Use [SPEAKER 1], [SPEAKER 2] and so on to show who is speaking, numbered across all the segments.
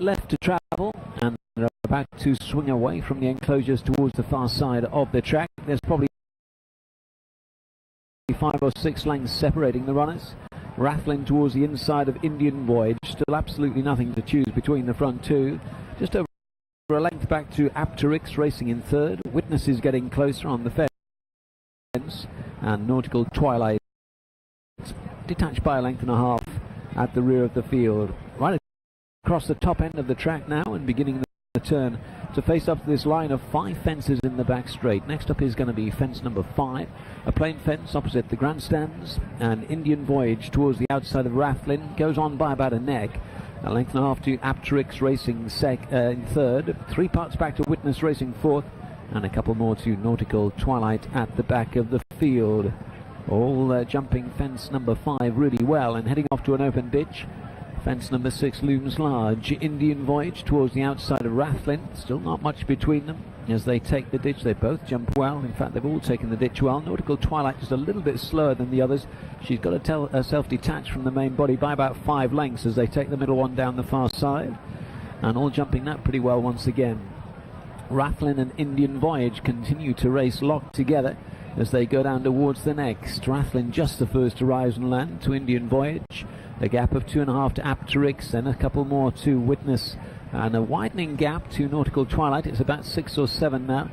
[SPEAKER 1] left to travel, and they're about to swing away from the enclosures towards the far side of the track. There's probably 5 or 6 lengths separating the runners. Rattling towards the inside of Indian Voyage, still absolutely nothing to choose between the front two. Just over a length back to Apteryx racing in third. Witness is getting closer on the fence, and Nautical Twilight detached by a length and a half at the rear of the field. Right across the top end of the track now, and beginning the turn to face up to this line of 5 fences in the back straight. Next up is going to be fence number 5, a plain fence opposite the grandstands, and Indian Voyage towards the outside of Rattling goes on by about a neck. A length and a half to Apteryx racing in third, 3 parts back to Witness racing fourth, and a couple more to Nautical Twilight at the back of the field. All jumping fence number 5 really well and heading off to an open ditch. Fence number 6 looms large. Indian Voyage towards the outside of Rattling. Still not much between them as they take the ditch. They both jump well. In fact, they've all taken the ditch well. Nautical Twilight just a little bit slower than the others. She's got to tell herself detached from the main body by about 5 lengths as they take the middle one down the far side. And all jumping that pretty well once again. Rattling and Indian Voyage continue to race locked together as they go down towards the next. Rattling just the first to rise and land to Indian Voyage. A gap of 2.5 to Apteryx, then a couple more to Witness, and a widening gap to Nautical Twilight. It's about 6 or 7 now.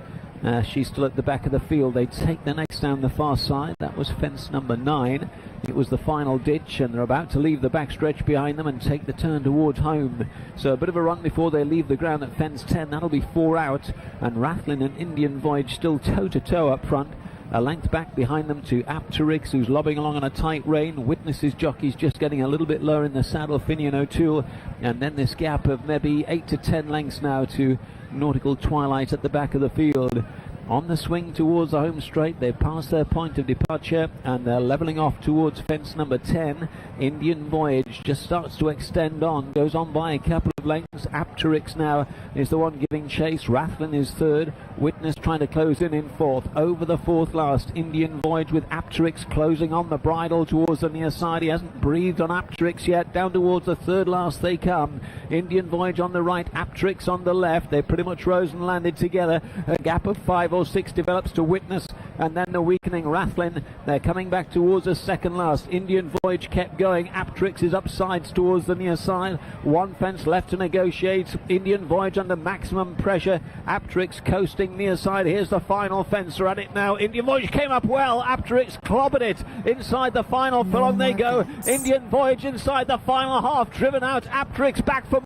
[SPEAKER 1] She's still at the back of the field. They take the next down the far side. That was fence number 9. It was the final ditch, and they're about to leave the back stretch behind them and take the turn towards home. So a bit of a run before they leave the ground at fence 10. That'll be 4 out, and Rattling and Indian Voyage still toe-to-toe up front. A length back behind them to Apteryx, who's lobbing along on a tight rein. Witness's jockey's just getting a little bit lower in the saddle, Finian O'Toole. And then this gap of maybe 8 to 10 lengths now to Nautical Twilight at the back of the field. On the swing towards the home straight, they've passed their point of departure and they're levelling off towards fence number 10. Indian Voyage just starts to extend on, goes on by a couple of lengths. Apteryx now is the one giving chase. Rattling is third. Witness trying to close in fourth. Over the fourth last, Indian Voyage with Apteryx closing on the bridle towards the near side. He hasn't breathed on Apteryx yet. Down towards the third last they come. Indian Voyage on the right, Apteryx on the left. They pretty much rose and landed together. A gap of 5 or 6 develops to Witness, and then the weakening Rattling. They're coming back towards the second last. Indian Voyage kept going. Apteryx is upsides towards the near side. 1 fence left to negotiate. Indian Voyage under maximum pressure. Apteryx coasting near side. Here's the final fence. They're at it now. Indian Voyage came up well. Apteryx clobbered it inside the final furlong. They go. Indian Voyage inside the final half, driven out. Apteryx back for